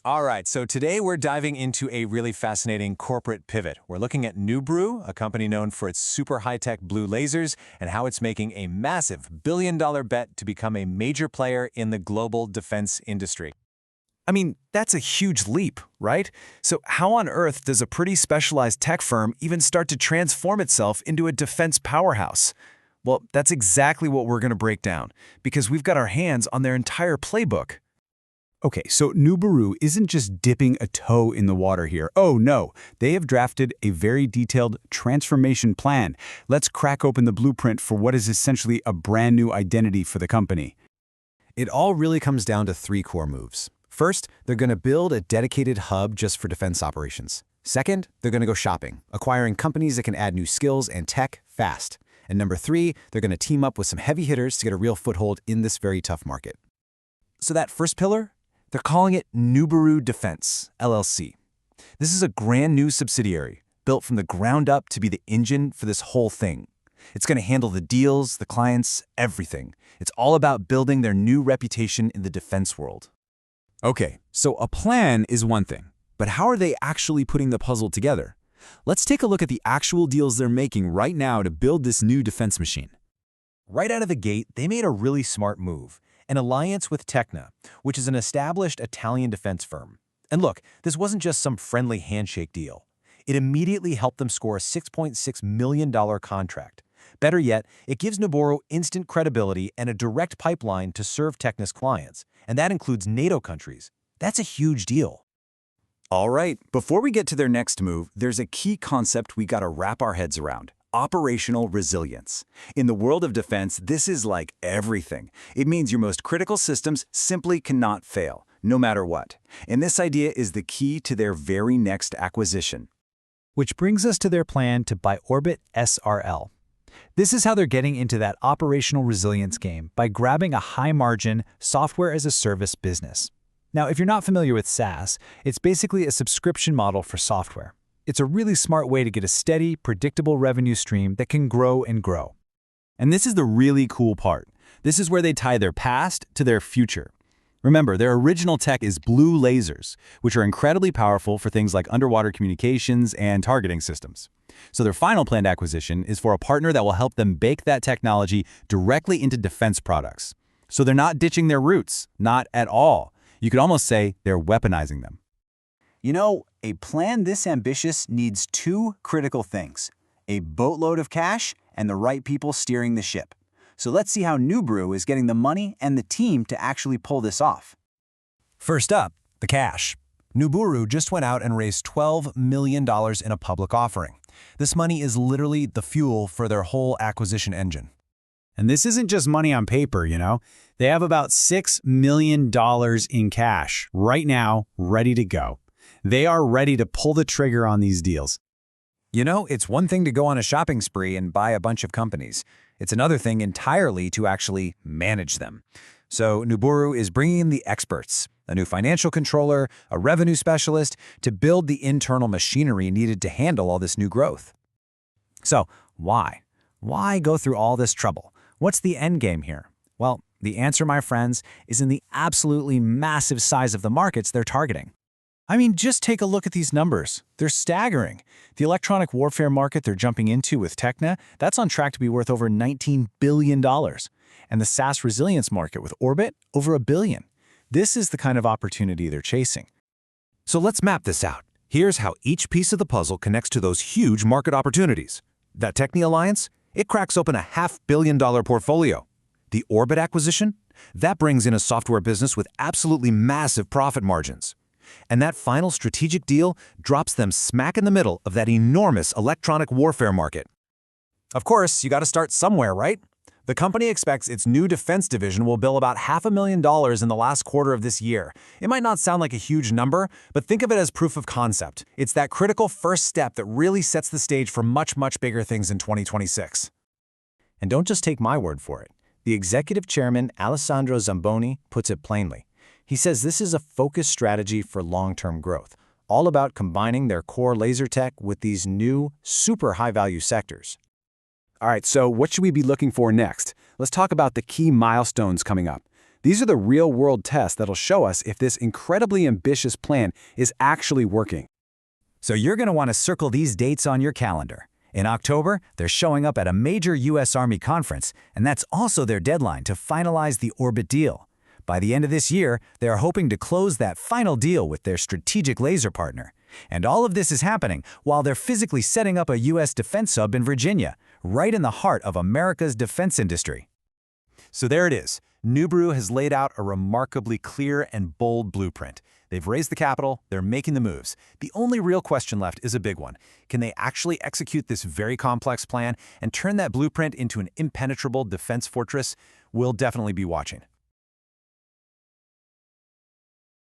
All right, so today we're diving into a really fascinating corporate pivot. We're looking at Nuburu, a company known for its super high-tech blue lasers, and how it's making a massive billion-dollar bet to become a major player in the global defense industry. I mean, that's a huge leap, right? So how on earth does a pretty specialized tech firm even start to transform itself into a defense powerhouse? Well, that's exactly what we're going to break down, because we've got our hands on their entire playbook. Okay, so Nuburu isn't just dipping a toe in the water here. Oh no, they have drafted a very detailed transformation plan. Let's crack open the blueprint for what is essentially a brand new identity for the company. It all really comes down to three core moves. First, they're going to build a dedicated hub just for defense operations. Second, they're going to go shopping, acquiring companies that can add new skills and tech fast. And number three, they're going to team up with some heavy hitters to get a real foothold in this very tough market. So that first pillar? They're calling it Nuburu Defense, LLC. This is a brand new subsidiary, built from the ground up to be the engine for this whole thing. It's going to handle the deals, the clients, everything. It's all about building their new reputation in the defense world. Okay, so a plan is one thing, but how are they actually putting the puzzle together? Let's take a look at the actual deals they're making right now to build this new defense machine. Right out of the gate, they made a really smart move. An alliance with Tekne, which is an established Italian defense firm. And look, this wasn't just some friendly handshake deal. It immediately helped them score a $6.6 million contract. Better yet, it gives Nuburu instant credibility and a direct pipeline to serve Tekne's clients, and that includes NATO countries. That's a huge deal. All right, before we get to their next move, there's a key concept we gotta wrap our heads around. Operational resilience. In the world of defense, this is like everything. It means your most critical systems simply cannot fail, no matter what. And this idea is the key to their very next acquisition. Which brings us to their plan to buy Orbit S.r.l. This is how they're getting into that operational resilience game, by grabbing a high-margin, software-as-a-service business. Now, if you're not familiar with SaaS, it's basically a subscription model for software. It's a really smart way to get a steady, predictable revenue stream that can grow and grow. And this is the really cool part. This is where they tie their past to their future. Remember, their original tech is blue lasers, which are incredibly powerful for things like underwater communications and targeting systems. So their final planned acquisition is for a partner that will help them bake that technology directly into defense products. So they're not ditching their roots, not at all. You could almost say they're weaponizing them. You know, a plan this ambitious needs two critical things: a boatload of cash and the right people steering the ship. So let's see how Nuburu is getting the money and the team to actually pull this off. First up, the cash. Nuburu just went out and raised $12 million in a public offering. This money is literally the fuel for their whole acquisition engine. And this isn't just money on paper, you know? They have about $6 million in cash right now, ready to go. They are ready to pull the trigger on these deals. You know, it's one thing to go on a shopping spree and buy a bunch of companies. It's another thing entirely to actually manage them. So Nuburu is bringing in the experts, a new financial controller, a revenue specialist, to build the internal machinery needed to handle all this new growth. So why? Why go through all this trouble? What's the end game here? Well, the answer, my friends, is in the absolutely massive size of the markets they're targeting. I mean, just take a look at these numbers. They're staggering. The electronic warfare market they're jumping into with Tekne, that's on track to be worth over $19 billion. And the SaaS resilience market with Orbit, over $1 billion. This is the kind of opportunity they're chasing. So let's map this out. Here's how each piece of the puzzle connects to those huge market opportunities. That Tekne alliance, it cracks open a $500 million portfolio. The Orbit acquisition, that brings in a software business with absolutely massive profit margins. And that final strategic deal drops them smack in the middle of that enormous electronic warfare market. Of course, you got to start somewhere, right? The company expects its new defense division will bill about $500,000 in the last quarter of this year. It might not sound like a huge number, but think of it as proof of concept. It's that critical first step that really sets the stage for much, much bigger things in 2026. And don't just take my word for it. The executive chairman, Alessandro Zamboni, puts it plainly. He says this is a focused strategy for long-term growth, all about combining their core laser tech with these new, super high-value sectors. All right, so what should we be looking for next? Let's talk about the key milestones coming up. These are the real-world tests that'll show us if this incredibly ambitious plan is actually working. So you're going to want to circle these dates on your calendar. In October, they're showing up at a major U.S. Army conference, and that's also their deadline to finalize the Orbit deal. By the end of this year, they are hoping to close that final deal with their strategic laser partner. And all of this is happening while they're physically setting up a U.S. defense hub in Virginia, right in the heart of America's defense industry. So there it is. Nuburu has laid out a remarkably clear and bold blueprint. They've raised the capital, they're making the moves. The only real question left is a big one. Can they actually execute this very complex plan and turn that blueprint into an impenetrable defense fortress? We'll definitely be watching.